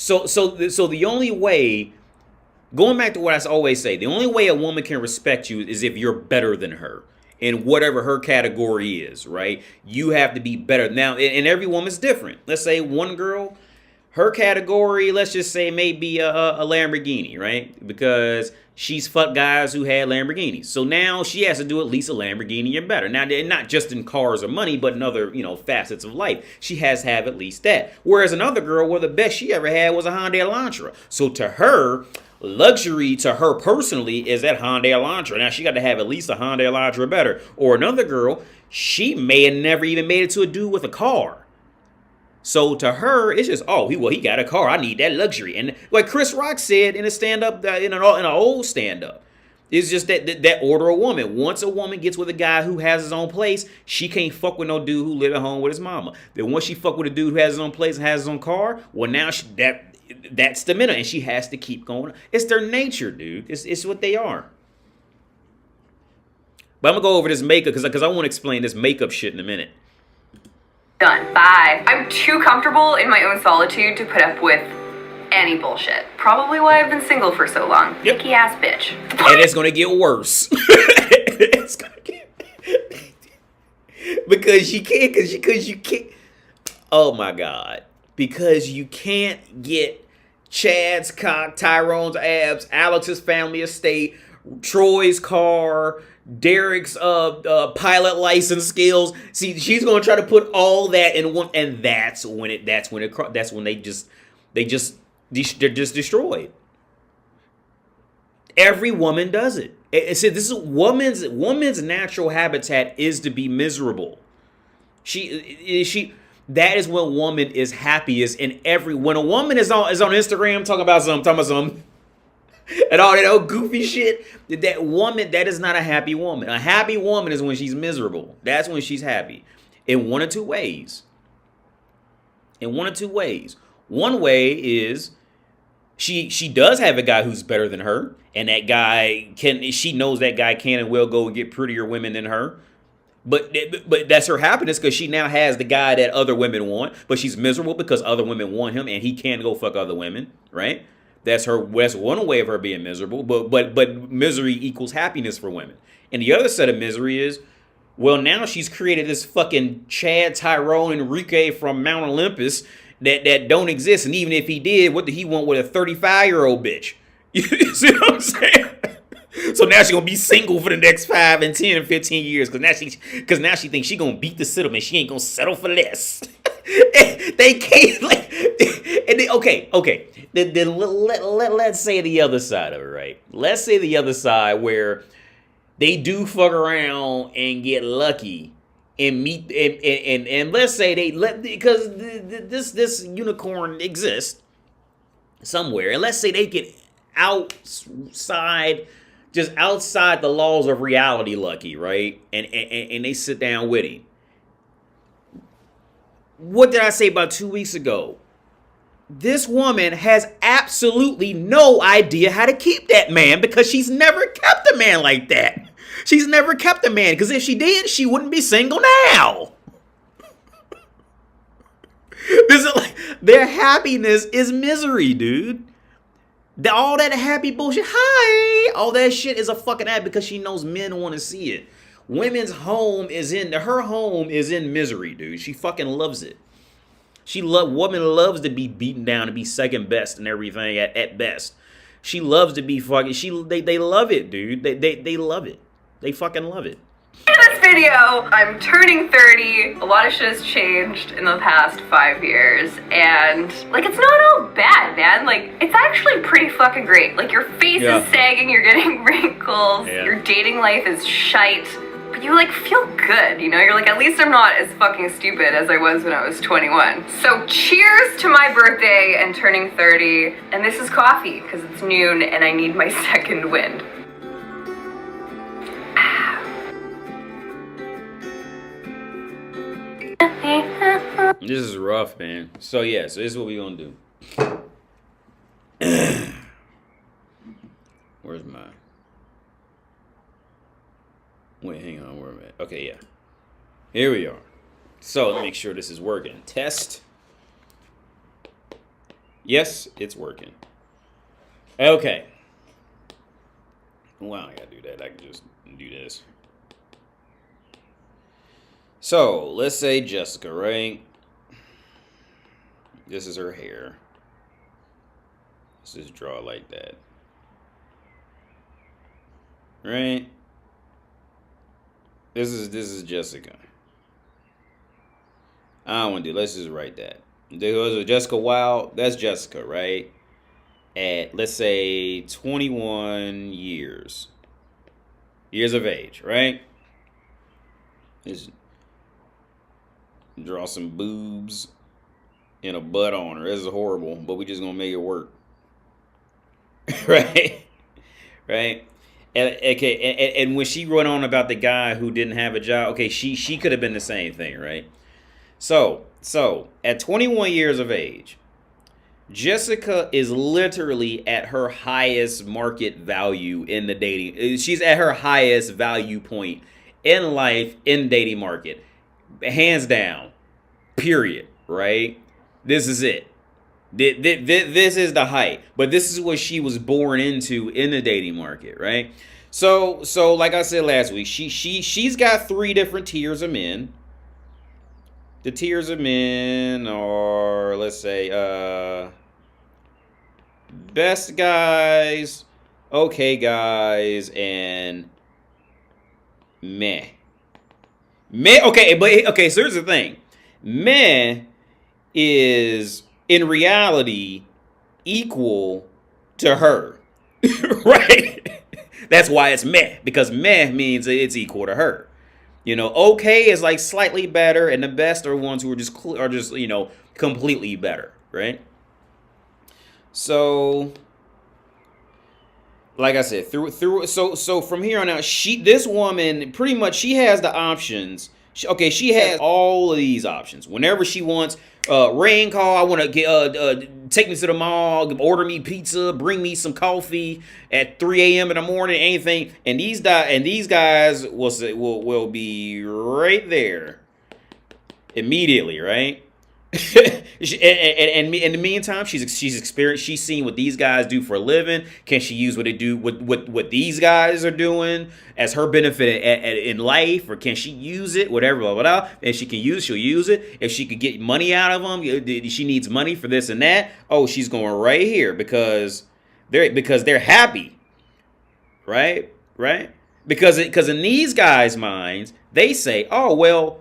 So the only way, going back to what I always say, the only way a woman can respect you is if you're better than her in whatever her category is, right? You have to be better. Now, and every woman's different. Let's say one girl, her category, let's just say maybe a Lamborghini, right? Because she's fucked guys who had Lamborghinis. So now she has to do at least a Lamborghini or better. Now, not just in cars or money, but in other, facets of life. She has to have at least that. Whereas another girl, well, the best she ever had was a Hyundai Elantra. So to her, luxury to her personally is that Hyundai Elantra. Now she got to have at least a Hyundai Elantra or better. Or another girl, she may have never even made it to a dude with a car. So to her, it's just, he got a car. I need that luxury. And like Chris Rock said in a stand-up, in an old stand-up, it's just that order of woman. Once a woman gets with a guy who has his own place, she can't fuck with no dude who live at home with his mama. Then once she fuck with a dude who has his own place and has his own car, well, now that's the minute, and she has to keep going. It's their nature, dude. It's what they are. But I'm gonna go over this makeup because I want to explain this makeup shit in a minute. Done. Bye. I'm too comfortable in my own solitude to put up with any bullshit. Probably why I've been single for so long. Yep. Picky ass bitch. And it's gonna get worse. It's gonna get because you can't. Oh my God. Because you can't get Chad's cock, Tyrone's abs, Alex's family estate, Troy's car, Derek's pilot license skills. See, she's gonna try to put all that in one, and that's when they're just destroyed. Every woman does it. This is woman's natural habitat is to be miserable. That is when a woman is happiest. When a woman is on Instagram talking about something. And all that old goofy shit, that is not a happy woman. A happy woman is when she's miserable. That's when she's happy. In one or two ways. One way is she does have a guy who's better than her, and that guy she knows that guy can and will go and get prettier women than her. But that's her happiness because she now has the guy that other women want, but she's miserable because other women want him and he can't go fuck other women, right? That's one way of her being miserable, but misery equals happiness for women. And the other set of misery is, well, now she's created this fucking Chad, Tyrone, Enrique from Mount Olympus that don't exist. And even if he did, what did he want with a 35-year-old bitch? You see what I'm saying? So now she's going to be single for the next 5 and 10 and 15 years because now she thinks she's going to beat the settlement. She ain't going to settle for less. They can't, okay. Then let's say the other side of it, right? Let's say the other side where they do fuck around and get lucky and meet and let's say because this unicorn exists somewhere, and let's say they get outside the laws of reality lucky, right? And they sit down with him. What did I say about 2 weeks ago? This woman has absolutely no idea how to keep that man because she's never kept a man like that. She's never kept a man because if she did, she wouldn't be single now. This is their happiness is misery, dude. All that happy bullshit, all that shit is a fucking ad because she knows men want to see it. Women's home her home is in misery, dude. She fucking loves it. Woman loves to be beaten down and be second best and everything at best. She loves to be fucking. They love it, dude. They love it. They fucking love it. In this video, I'm turning 30. A lot of shit has changed in the past 5 years, and it's not all bad, man. It's actually pretty fucking great. Your face is sagging, you're getting wrinkles, your dating life is shite. But you feel good, you're at least I'm not as fucking stupid as I was when I was 21. So cheers to my birthday and turning 30, and this is coffee, because it's noon and I need my second wind. This is rough, man. So this is what we gonna do. Where's mine? Wait, hang on, where am I? Okay, yeah. Here we are. So, let's make sure this is working. Test. Yes, it's working. Okay. Well, I gotta do that. I can just do this. So, let's say Jessica, right? This is her hair. Let's just draw it like that. Right? This is Jessica. I don't want to do. Let's just write that. There was Jessica Wild. That's Jessica, right? At, let's say, 21 years of age, right? Just draw some boobs and a butt on her. This is horrible, but we just gonna make it work. Right? Right? And, okay, and when she went on about the guy who didn't have a job, okay, she could have been the same thing, right? So at 21 years of age, Jessica is literally at her highest market value in the dating. She's at her highest value point in life in dating market. Hands down. Period. Right? This is it. This is the height. But this is what she was born into in the dating market, right? So like I said last week, she's got 3 different tiers of men. The tiers of men are, let's say, best guys, okay guys, and meh. Okay, so here's the thing. Meh is, in reality, equal to her. Right? That's why it's meh, because meh means it's equal to her. You know, okay is like slightly better, and the best are ones who are just you know, completely better, right? So, like I said, so from here on out, this woman pretty much, she has the options. She has all of these options whenever she wants. Rain call. I want to get take me to the mall, order me pizza, bring me some coffee at 3 a.m. in the morning, anything. And these guys will be right there immediately, right? And in the meantime, she's experienced. She's seen what these guys do for a living. Can she use what they do, what these guys are doing as her benefit in life, or can she use it? Whatever, blah, blah, blah. If she can use, she'll use it. If she could get money out of them, she needs money for this and that. Oh, she's going right here because they're happy, right? Because in these guys' minds, they say, oh well.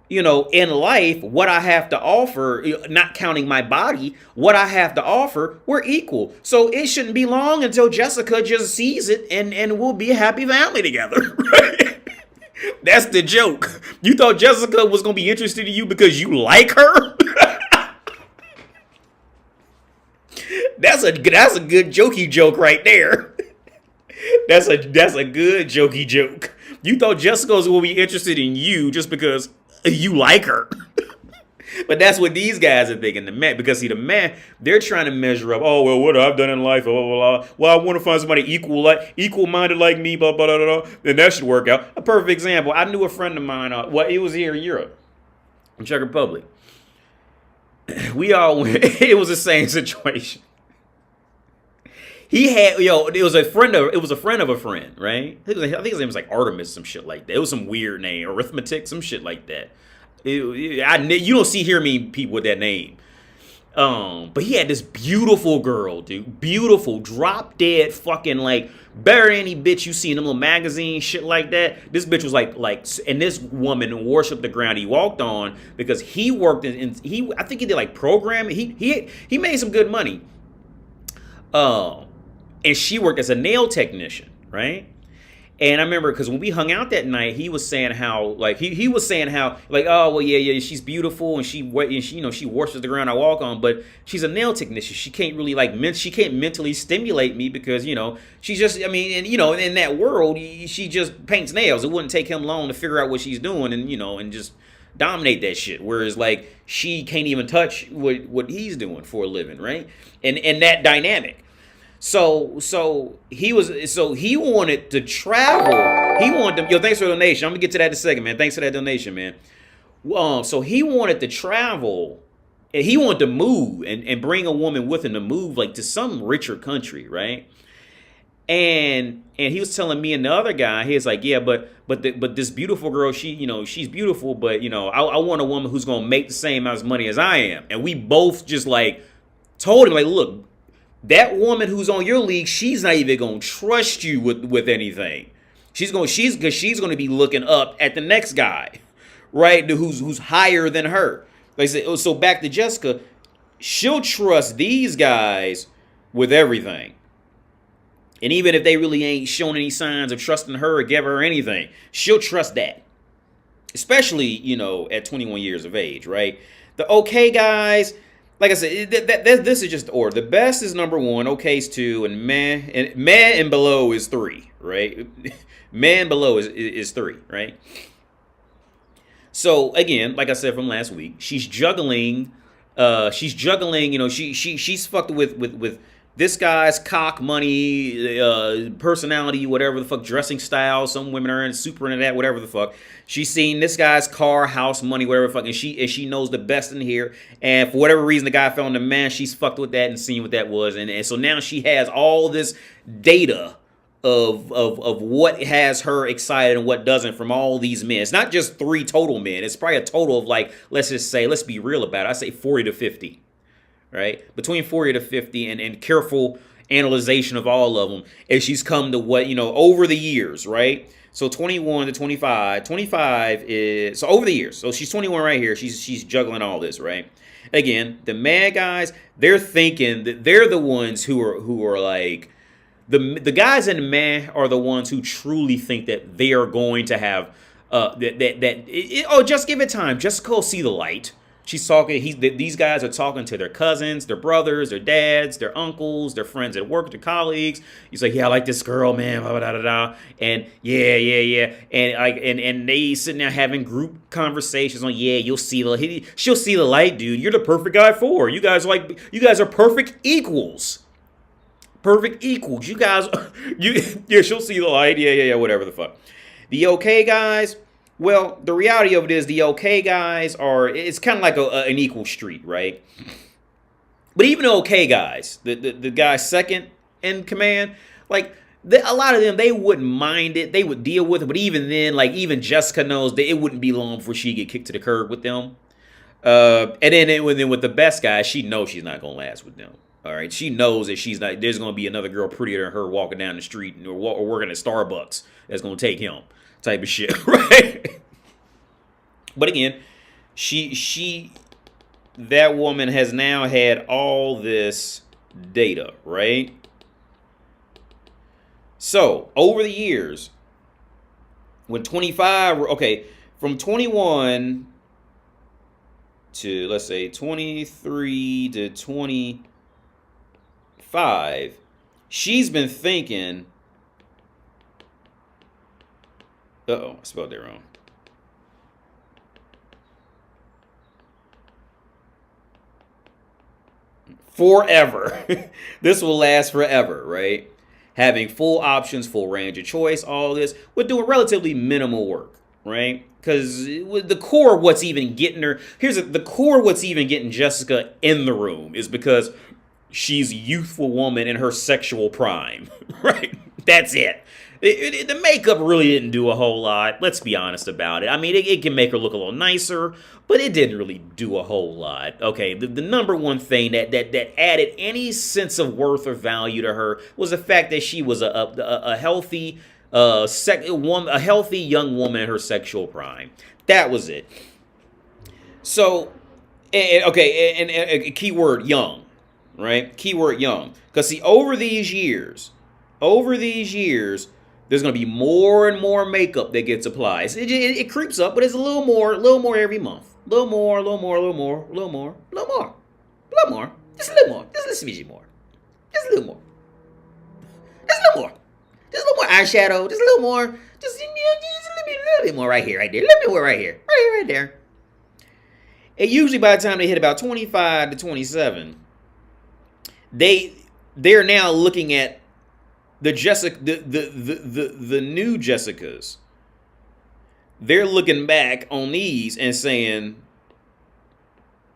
You know, in life, what I have to offer, not counting my body, what I have to offer, we're equal. So it shouldn't be long until Jessica just sees it and we'll be a happy family together. Right? That's the joke. You thought Jessica was going to be interested in you because you like her? That's a good jokey joke right there. That's a good jokey joke. You thought Jessica was going to be interested in you just because you like her. But that's what these guys are thinking. The man, because see, the man, they're trying to measure up. Oh well, what I've done in life, blah blah blah. Well, I want to find somebody equal-minded like me, blah blah blah blah. Then that should work out. A perfect example. I knew a friend of mine. Well, he was here in Europe, in Czech Republic. We all went. It was the same situation. He had, it was a friend of a friend, right? I think his name was like Artemis, some shit like that. It was some weird name, arithmetic, some shit like that. You don't hear me people with that name. But he had this beautiful girl, dude. Beautiful, drop dead, fucking like better than any bitch you see in them little magazines, shit like that. This bitch was like, and this woman worshipped the ground he walked on because he worked I think he did like programming. He made some good money. And she worked as a nail technician, right? And I remember because when we hung out that night, he was saying how like he was saying how like, oh well, yeah, she's beautiful and she she worships the ground I walk on, but she's a nail technician. She can't really she can't mentally stimulate me because she's just in that world she just paints nails. It wouldn't take him long to figure out what she's doing and just dominate that shit. Whereas like she can't even touch what he's doing for a living, right? And that dynamic. So he wanted to travel. He wanted to, thanks for the donation. I'm gonna get to that in a second, man. Thanks for that donation, man. So he wanted to travel And he wanted to move and bring a woman with him to move like to some richer country, right? And he was telling me and the other guy, he was like, yeah, but this beautiful girl, she's beautiful, but I want a woman who's gonna make the same amount of money as I am. And we both just like told him, like, look, that woman who's on your league, she's not even gonna trust you with anything. She's gonna be looking up at the next guy, right? Who's higher than her. Like I said, so back to Jessica, she'll trust these guys with everything. And even if they really ain't shown any signs of trusting her or give her anything, she'll trust that. Especially, at 21 years of age, right? The okay guys, like I said, this is just the order. The best is number 1, okay is 2, and meh and below is 3, right? Meh and below is 3, right? So again, like I said from last week, she's juggling. She's fucked with this guy's cock, money, personality, whatever the fuck, dressing style. Some women are super into that, whatever the fuck. She's seen this guy's car, house, money, whatever the fuck, and she knows the best in here. And for whatever reason, the guy found the man. She's fucked with that and seen what that was, and so now she has all this data of what has her excited and what doesn't from all these men. It's not just 3 total men. It's probably a total of, like, let's be real about it. I say 40 to 50. Right? Between 40 to 50 and careful analyzation of all of them. And she's come to what, over the years, right? So 21 to 25. 25 is, so over the years. So she's 21 right here. She's juggling all this, right? Again, the mad guys, they're thinking that they're the ones who are like, the guys in the meh are the ones who truly think that they are going to have, just give it time. Just go see the light. She's talking. These guys are talking to their cousins, their brothers, their dads, their uncles, their friends at work, their colleagues. He's like, yeah, I like this girl, man. Blah, blah, blah, blah. And yeah. And they sitting there having group conversations on, yeah, she'll see the light, dude. You're the perfect guy for her. You guys are perfect equals. Perfect equals. You guys, she'll see the light. Yeah, whatever the fuck. The okay guys. Well, the reality of it is the okay guys it's kind of like an equal street, right? But even the okay guys, the guys second in command, like a lot of them, they wouldn't mind it. They would deal with it. But even then, like even Jessica knows that it wouldn't be long before she get kicked to the curb with them. And then with the best guys, she knows she's not going to last with them. All right. She knows that there's going to be another girl prettier than her walking down the street or working at Starbucks that's going to take him. Type of shit, right? But again, that woman has now had all this data, right? So over the years, when 25, okay, from 21 to, let's say, 23 to 25, she's been thinking, uh-oh, I spelled that wrong. Forever. This will last forever, right? Having full options, full range of choice, all this. We're doing relatively minimal work, right? Because the core of what's even getting her, the core of what's even getting Jessica in the room is because she's a youthful woman in her sexual prime, right? That's it. The makeup really didn't do a whole lot. Let's be honest about it. I mean, it can make her look a little nicer, but it didn't really do a whole lot. Okay, the number one thing that added any sense of worth or value to her was the fact that she was a healthy, a healthy young woman in her sexual prime. That was it. So, and keyword young, right? Keyword young, because see, over these years. There's going to be more and more makeup that gets applied. It creeps up, but it's a little more every month. A little more. Just a little more. Just a little smidgy more. Just a little more. Just a little more eyeshadow. Just a little more. Just a little bit more right here, right there. A little bit more right here. Right there. And usually by the time they hit about 25 to 27, they're now looking at the new Jessicas. They're looking back on these and saying,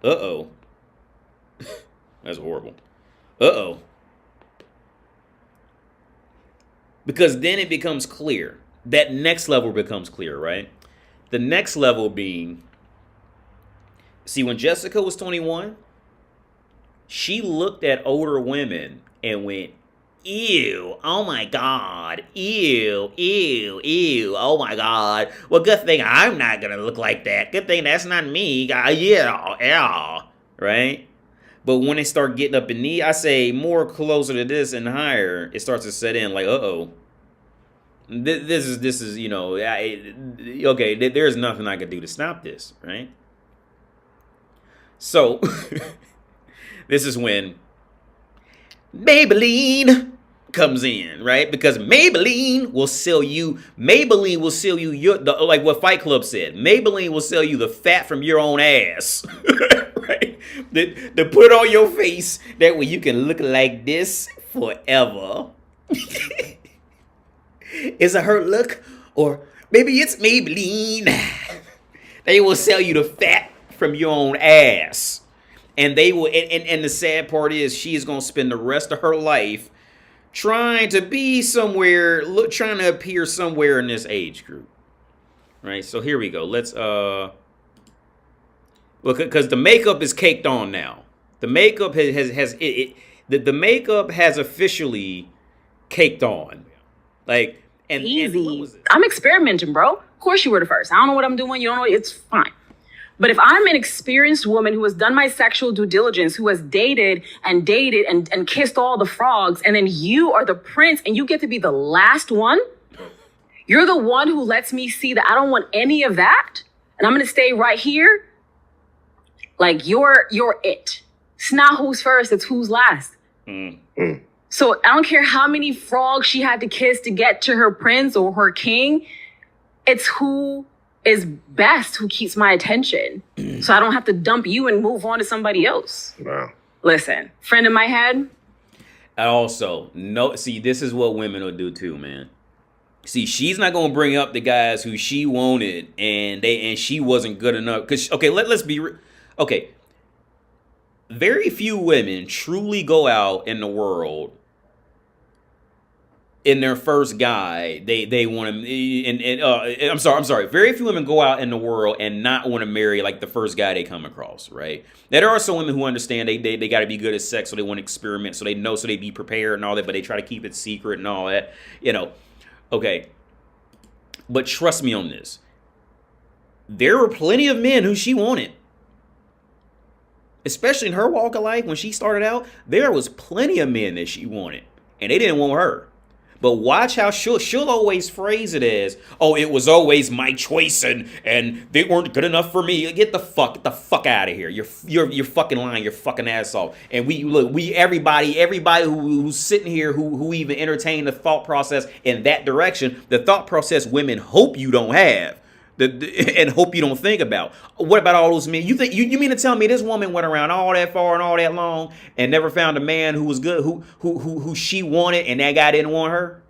uh-oh, That's horrible. Uh-oh. Because then it becomes clear. That next level becomes clear, right? The next level being, see, when Jessica was 21, she looked at older women and went, ew, oh my God, ew, ew, ew, oh my God. Well, good thing I'm not going to look like that. Good thing that's not me. Yeah, right? But when they start getting up in knee, I say more closer to this and higher, it starts to set in like, uh-oh. This is you know, okay, there's nothing I can do to stop this, right? So, this is when Maybelline comes in, right? Because Maybelline will sell you like what Fight Club said. Maybelline will sell you the fat from your own ass, right? To put on your face, that way you can look like this forever. Is it her look? Or maybe it's Maybelline. They will sell you the fat from your own ass. And they will, and the sad part is she is going to spend the rest of her life trying to be somewhere, trying to appear somewhere in this age group. Right? So here we go. Let's, look, because the makeup is caked on now. The makeup the makeup has officially caked on. Like, and easy. I'm experimenting, bro. Of course you were the first. I don't know what I'm doing. You don't know. It's fine. But if I'm an experienced woman who has done my sexual due diligence, who has dated and kissed all the frogs, and then you are the prince and you get to be the last one, you're the one who lets me see that I don't want any of that, and I'm going to stay right here. Like, you're it. It's not who's first, it's who's last. So I don't care how many frogs she had to kiss to get to her prince or her king. It's who is best who keeps my attention. So I don't have to dump you and move on to somebody else. Wow. Listen, friend in my head. Also, no, see, this is what women will do too, man. See, she's not gonna bring up the guys who she wanted and she wasn't good enough. Cause okay, let's be okay. Very few women truly go out in the world in their first guy, they want to, I'm sorry. Very few women go out in the world and not want to marry like the first guy they come across, right? Now, there are some women who understand they got to be good at sex, so they want to experiment, so they know, so they be prepared and all that, but they try to keep it secret and all that, you know. Okay. But trust me on this. There were plenty of men who she wanted. Especially in her walk of life, when she started out, there was plenty of men that she wanted, and they didn't want her. But watch how she'll always phrase it as, oh, it was always my choice and they weren't good enough for me. Get the fuck out of here. You're fucking lying your fucking ass off. And everybody who's sitting here who even entertain the thought process in that direction, the thought process women hope you don't have. And hope you don't think about. What about all those men? You mean to tell me this woman went around all that far and all that long and never found a man who was good, who she wanted, and that guy didn't want her?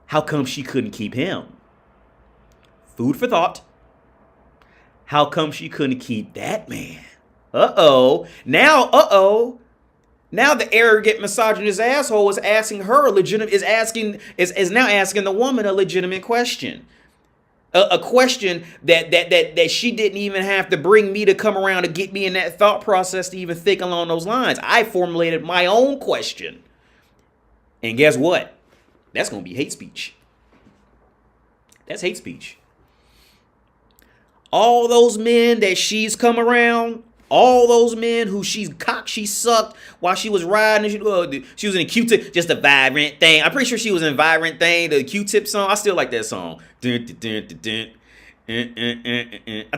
How come she couldn't keep him? Food for thought. How come she couldn't keep that man? Now the arrogant misogynist asshole is asking her is now asking the woman a legitimate question. A question that she didn't even have to bring me to come around to get me in that thought process to even think along those lines. I formulated my own question. And guess what? That's going to be hate speech. That's hate speech. All those men that she's come around, all those men who she sucked while she was riding. She was in a Q-Tip, just a vibrant thing. I'm pretty sure she was in Vibrant Thing, the Q-Tip song. I still like that song. I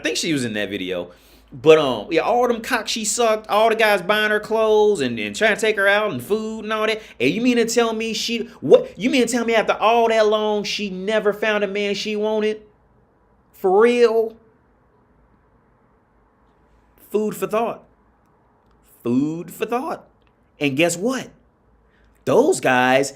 think she was in that video. But yeah, all them cocks she sucked, all the guys buying her clothes and trying to take her out and food and all that. And you mean to tell me after all that long she never found a man she wanted? For real? Food for thought. Food for thought. And guess what? Those guys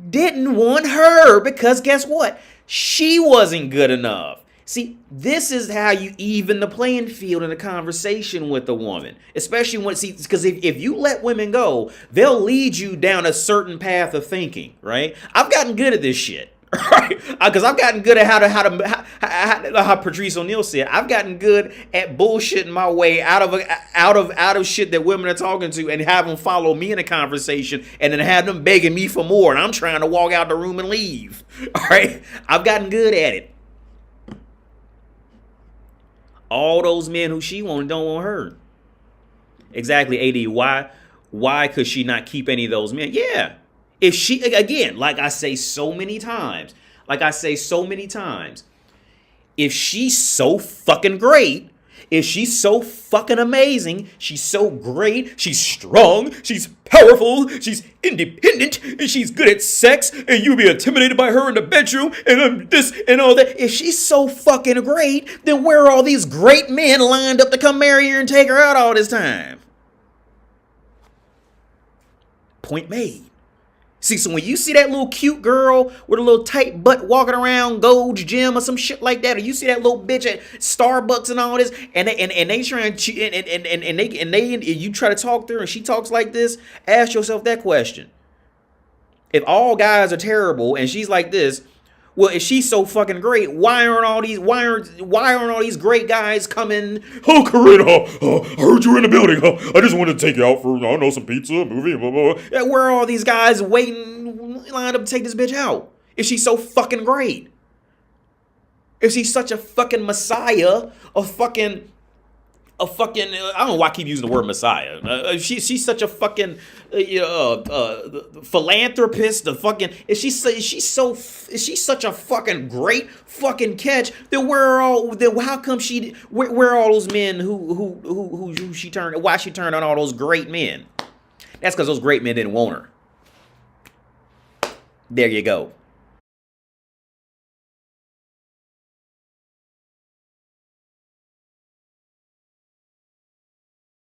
didn't want her because guess what? She wasn't good enough. See, this is how you even the playing field in a conversation with a woman. Especially when, see, because if you let women go, they'll lead you down a certain path of thinking, right? I've gotten good at this shit, right? Because I've gotten good at how Patrice O'Neal said, I've gotten good at bullshitting my way out of shit that women are talking to and have them follow me in a conversation and then have them begging me for more. And I'm trying to walk out the room and leave, all right? I've gotten good at it. All those men who she wanted don't want her. Exactly, AD. Why could she not keep any of those men? Yeah. If she, again, like I say so many times, if she's so fucking great, if she's so fucking amazing, she's so great, she's strong, she's powerful, she's independent, and she's good at sex, and you'll be intimidated by her in the bedroom, and this and all that. If she's so fucking great, then where are all these great men lined up to come marry her and take her out all this time? Point made. See, so when you see that little cute girl with a little tight butt walking around Gold's Gym or some shit like that, or you see that little bitch at Starbucks and all this, and they try and you try to talk to her and she talks like this, ask yourself that question. If all guys are terrible and she's like this, well, if she's so fucking great, why aren't all these great guys coming? Oh, Corinne, I heard you were in the building. I just wanted to take you out for, I don't know, some pizza, movie, blah, blah, blah. Yeah, where are all these guys waiting, lined up to take this bitch out? If she's so fucking great. If she's such a fucking messiah, a fucking, I don't know why I keep using the word messiah. She's such a fucking philanthropist. If she's such a fucking great fucking catch, then where are all those men who she turned? Why she turned on all those great men? That's because those great men didn't want her. There you go.